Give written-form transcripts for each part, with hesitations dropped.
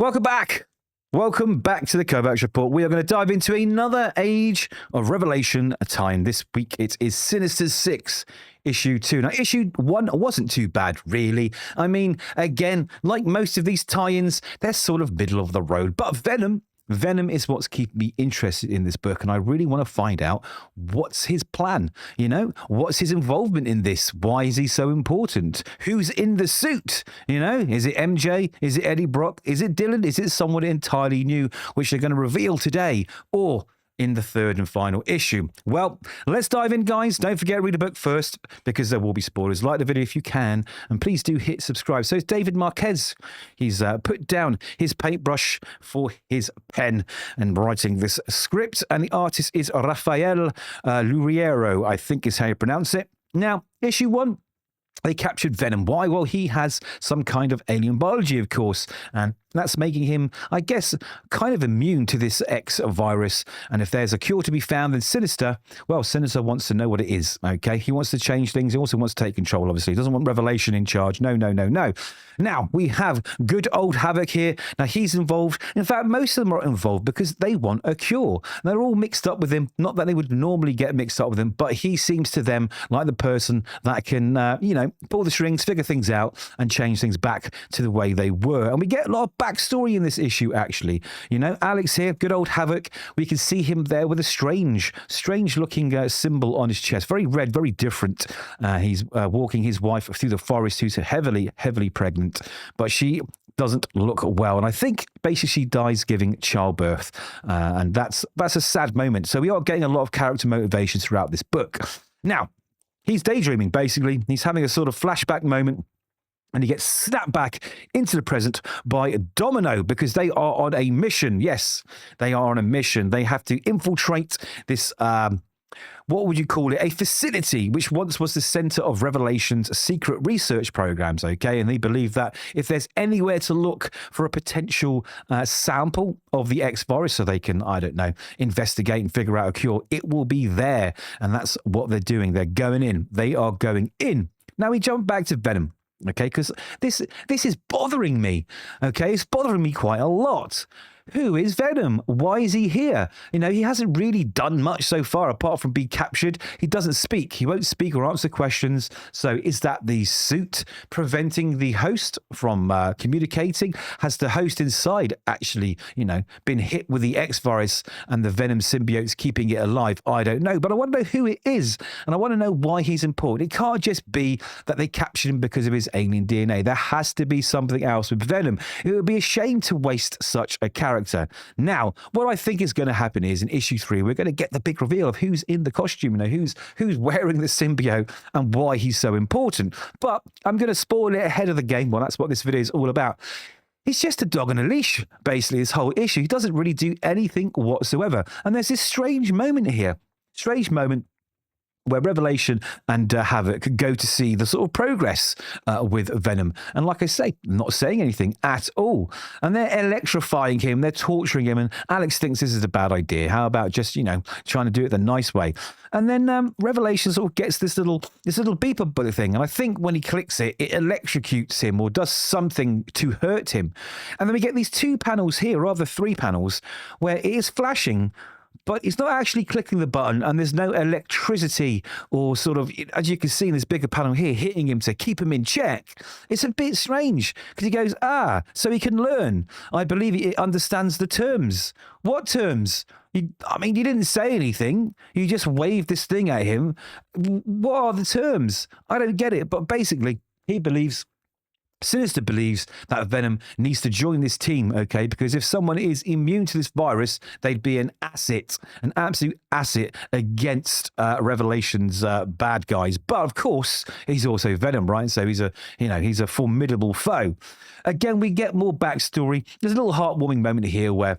Welcome back. Welcome back to the Kovacs Report. We are going to dive into another Age of Revelation tie-in. This week it is Sinister 6, Issue 2. Now, Issue 1 wasn't too bad, really. I mean, again, like most of these tie-ins, they're sort of middle of the road. But Venom is what's keeping me interested in this book, and I really want to find out what's his plan. You know, what's his involvement in this? Why is he so important? Who's in the suit? You know, is it MJ? Is it Eddie Brock? Is it Dylan? Is it someone entirely new, which they're going to reveal today? Or in the third and final issue? Well, let's dive in, guys. Don't forget to read the book first, because there will be spoilers. Like the video if you can, and please do hit subscribe. So it's David Marquez. He's put down his paintbrush for his pen and writing this script, and the artist is Rafael Loureiro, I think is how you pronounce it. Now, issue 1, they captured Venom. Why? Well, he has some kind of alien biology, of course, and that's making him, I guess, kind of immune to this X virus. And if there's a cure to be found, then Sinister wants to know what it is, okay? He wants to change things. He also wants to take control, obviously. He doesn't want Revelation in charge. No. Now, we have good old Havok here. Now, he's involved. In fact, most of them are involved because they want a cure. They're all mixed up with him. Not that they would normally get mixed up with him, but he seems to them like the person that can, pull the strings, figure things out, and change things back to the way they were. And we get a lot of backstory in this issue, actually. You know, Alex here, good old Havok. We can see him there with a strange looking symbol on his chest. Very red, very different. He's walking his wife through the forest, who's heavily pregnant, but she doesn't look well. And I think basically she dies giving childbirth. And that's a sad moment. So we are getting a lot of character motivations throughout this book. Now, he's daydreaming, basically. He's having a sort of flashback moment, and he gets snapped back into the present by Domino, because they are on a mission. Yes, they are on a mission. They have to infiltrate this, what would you call it? A facility, which once was the center of Revelation's secret research programs, okay? And they believe that if there's anywhere to look for a potential sample of the X virus so they can, I don't know, investigate and figure out a cure, it will be there. And that's what they're doing. They're going in. They are going in. Now we jump back to Venom. Okay, because this is bothering me. Okay, it's bothering me quite a lot. Who is Venom? Why is he here? You know, he hasn't really done much so far apart from be captured. He doesn't speak. He won't speak or answer questions. So is that the suit preventing the host from communicating? Has the host inside actually, been hit with the X virus and the Venom symbiote's keeping it alive? I don't know, but I want to know who it is, and I want to know why he's important. It can't just be that they captured him because of his alien DNA. There has to be something else with Venom. It would be a shame to waste such a character. Now, what I think is going to happen is in issue 3, we're going to get the big reveal of who's in the costume, who's wearing the symbiote and why he's so important. But I'm going to spoil it ahead of the game. Well, that's what this video is all about. He's just a dog on a leash, basically, this whole issue. He doesn't really do anything whatsoever. And there's this strange moment here. Where Revelation and Havok go to see the sort of progress with Venom. And like I say, not saying anything at all. And they're electrifying him, they're torturing him, and Alex thinks this is a bad idea. How about just, trying to do it the nice way? And then Revelation sort of gets this little beeper bullet thing. And I think when he clicks it, it electrocutes him or does something to hurt him. And then we get these 2 panels here, rather 3 panels, where it is flashing, but it's not actually clicking the button, and there's no electricity or sort of, as you can see in this bigger panel here, hitting him to keep him in check. It's a bit strange, because he goes, so he can learn. I believe he understands the terms. What terms? You didn't say anything. You just waved this thing at him. What are the terms? I don't get it, but basically, Sinister believes that Venom needs to join this team, okay? Because if someone is immune to this virus, they'd be an absolute asset against Revelation's bad guys. But of course, he's also Venom, right? So he's a formidable foe. Again, we get more backstory. There's a little heartwarming moment here where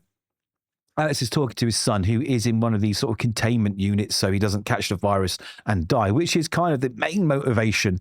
Alex is talking to his son, who is in one of these sort of containment units so he doesn't catch the virus and die, which is kind of the main motivation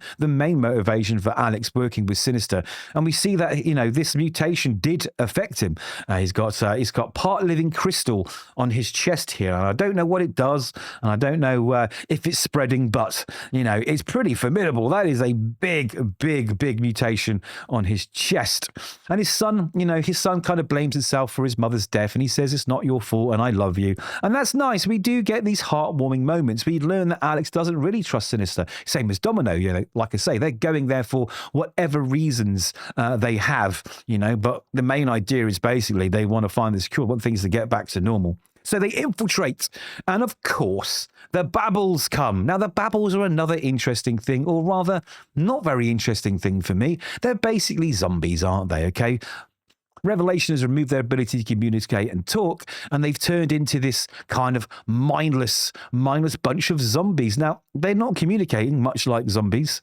for Alex working with Sinister. And we see that, this mutation did affect him. He's got part living crystal on his chest here. And I don't know what it does. And I don't know if it's spreading, but, it's pretty formidable. That is a big, big, big mutation on his chest. And his son kind of blames himself for his mother's death. And he says, it's not your fault and I love you. And that's nice. We do get these heartwarming moments. We learn that Alex doesn't really trust Sinister. Same as Domino, like I say, they're going there for whatever reasons they have, but the main idea is basically they want to find this cure, want things to get back to normal. So they infiltrate, and of course, the Babbles come. Now, the Babbles are another interesting thing, or rather, not very interesting thing for me. They're basically zombies, aren't they, okay? Revelation has removed their ability to communicate and talk, and they've turned into this kind of mindless bunch of zombies. Now, they're not communicating much like zombies.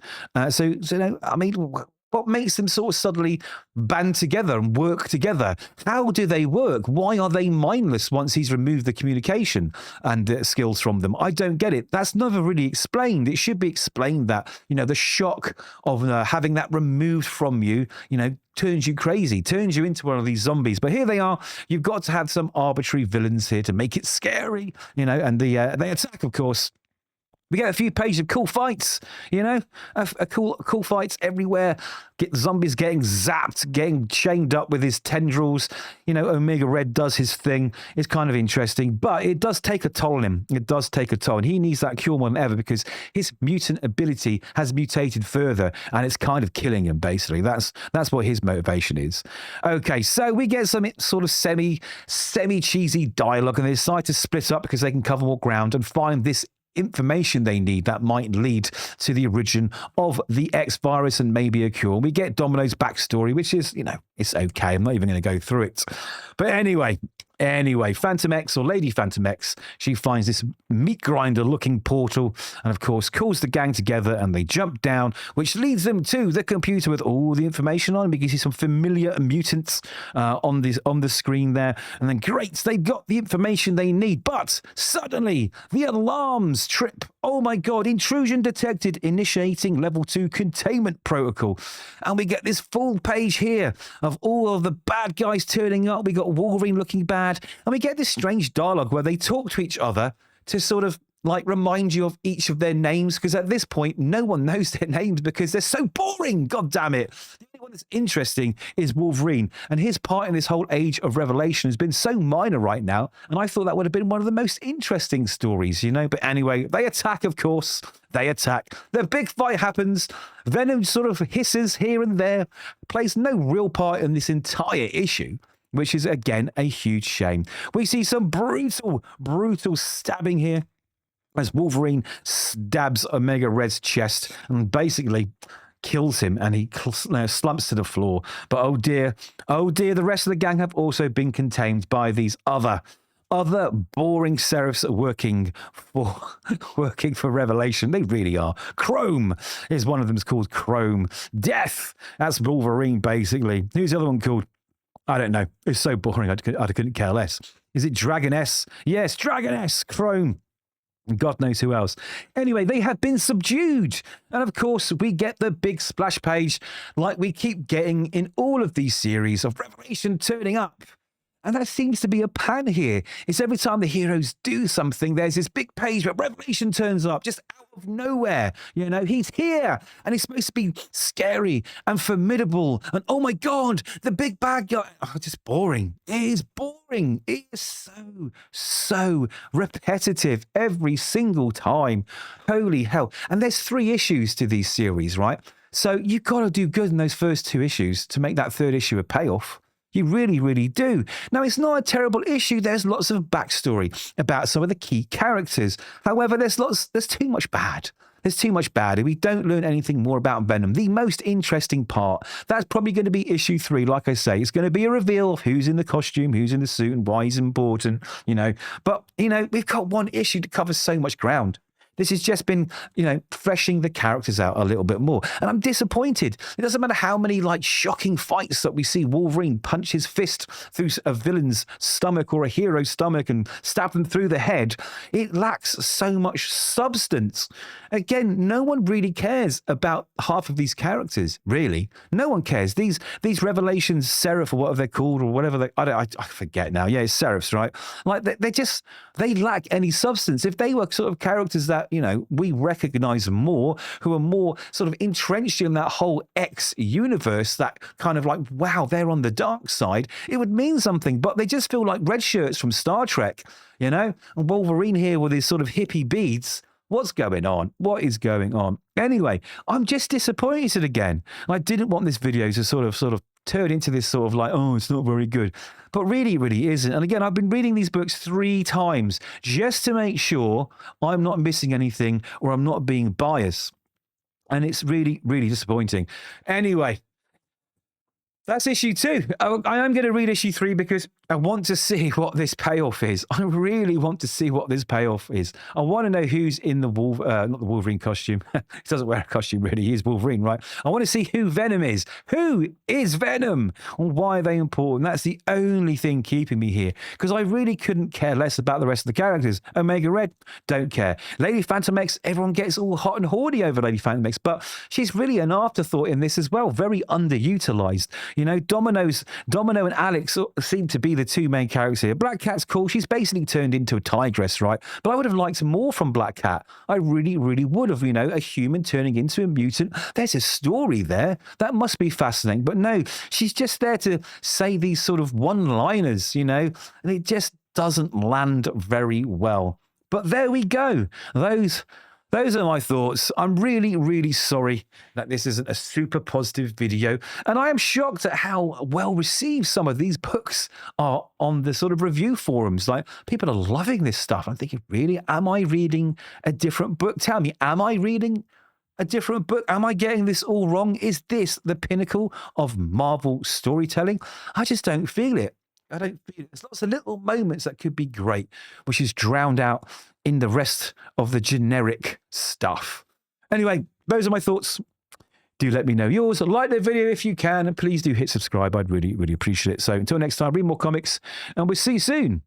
What makes them sort of suddenly band together and work together? How do they work? Why are they mindless once he's removed the communication and skills from them? I don't get it. That's never really explained. It should be explained that, the shock of having that removed from you, turns you crazy, turns you into one of these zombies. But here they are. You've got to have some arbitrary villains here to make it scary, and they attack, of course. We get a few pages of cool fights, a cool fights everywhere. Get zombies getting zapped, getting chained up with his tendrils. Omega Red does his thing. It's kind of interesting, but it does take a toll on him. It does take a toll, and he needs that cure more than ever because his mutant ability has mutated further, and it's kind of killing him. Basically, that's what his motivation is. Okay, so we get some sort of semi cheesy dialogue, and they decide to split up because they can cover more ground and find this information they need that might lead to the origin of the X virus and maybe a cure. We get Domino's backstory, which is, it's okay. I'm not even going to go through it. But anyway, Phantom X, or Lady Phantom X, she finds this meat grinder looking portal and, of course, calls the gang together and they jump down, which leads them to the computer with all the information on. We can see some familiar mutants on the screen there. And then, great, they've got the information they need. But suddenly, the alarms trip. Oh, my God, intrusion detected, initiating level 2 containment protocol. And we get this full page here of all of the bad guys turning up. We got Wolverine looking bad. And we get this strange dialogue where they talk to each other to sort of remind you of each of their names, because at this point no one knows their names because they're so boring. God damn it. The only one that's interesting is Wolverine, and his part in this whole Age of Revelation has been so minor right now, and I thought that would have been one of the most interesting stories, but anyway, they attack. Of course they attack. The big fight happens. Venom sort of hisses here and there, plays no real part in this entire issue, which is, again, a huge shame. We see some brutal stabbing here as Wolverine stabs Omega Red's chest and basically kills him, and he slumps to the floor. But oh dear, the rest of the gang have also been contained by these other boring seraphs working for Revelation. They really are. Chrome is one of them. Is called Chrome. Death, that's Wolverine, basically. Who's the other one called? I don't know. It's so boring. I couldn't care less. Is it Dragon S? Yes, Dragon S, Chrome. God knows who else. Anyway, they have been subdued. And of course, we get the big splash page like we keep getting in all of these series of Revelation turning up. And that seems to be a pattern here. It's every time the heroes do something, there's this big page where Revelation turns up, just out of nowhere. He's here, and he's supposed to be scary and formidable. And oh my God, the big bad guy. Oh, just boring. It is boring. It is so repetitive every single time. Holy hell. And there's 3 issues to these series, right? So you've got to do good in those first 2 issues to make that 3rd issue a payoff. You really, really do. Now, it's not a terrible issue. There's lots of backstory about some of the key characters. However, there's too much bad. There's too much bad, and we don't learn anything more about Venom. The most interesting part, that's probably going to be issue 3. Like I say, it's going to be a reveal of who's in the costume, who's in the suit, and why he's important, But, we've got 1 issue to cover so much ground. This has just been, fleshing the characters out a little bit more. And I'm disappointed. It doesn't matter how many, shocking fights that we see Wolverine punch his fist through a villain's stomach or a hero's stomach and stab them through the head. It lacks so much substance. Again, no one really cares about half of these characters, really. No one cares. These Revelations, Seraph, or whatever they're called, or whatever I forget now. Yeah, it's Seraphs, right? They lack any substance. If they were sort of characters that, we recognize more, who are more sort of entrenched in that whole X universe, that kind of wow, they're on the dark side, it would mean something. But they just feel like red shirts from Star Trek, and Wolverine here with his sort of hippie beads. What's going on? What is going on? Anyway, I'm just disappointed again. I didn't want this video to sort of turn into this sort of oh, it's not very good. But really, it really isn't. And again, I've been reading these books 3 times just to make sure I'm not missing anything or I'm not being biased. And it's really, really disappointing. Anyway, that's issue 2. I am going to read issue 3 because I want to see what this payoff is. I really want to see what this payoff is. I want to know who's in the not the Wolverine costume. He doesn't wear a costume, really. He is Wolverine, right? I want to see who Venom is. Who is Venom? And why are they important? That's the only thing keeping me here, because I really couldn't care less about the rest of the characters. Omega Red, don't care. Lady Phantom X, everyone gets all hot and horny over Lady Phantom X, but she's really an afterthought in this as well. Very underutilized. Domino and Alex seem to be the 2 main characters here. Black Cat's cool. She's basically turned into a tigress, right? But I would have liked more from Black Cat. I really, really would have, a human turning into a mutant. There's a story there. That must be fascinating. But no, she's just there to say these sort of one-liners, and it just doesn't land very well. But there we go. Those are my thoughts. I'm really, really sorry that this isn't a super positive video. And I am shocked at how well received some of these books are on the sort of review forums. People are loving this stuff. I'm thinking, really? Am I reading a different book? Tell me, am I reading a different book? Am I getting this all wrong? Is this the pinnacle of Marvel storytelling? I just don't feel it. I don't feel it. There's lots of little moments that could be great, which is drowned out in the rest of the generic stuff. Anyway, those are my thoughts. Do let me know yours. Like the video if you can, and please do hit subscribe. I'd really, really appreciate it. So until next time, read more comics, and we'll see you soon.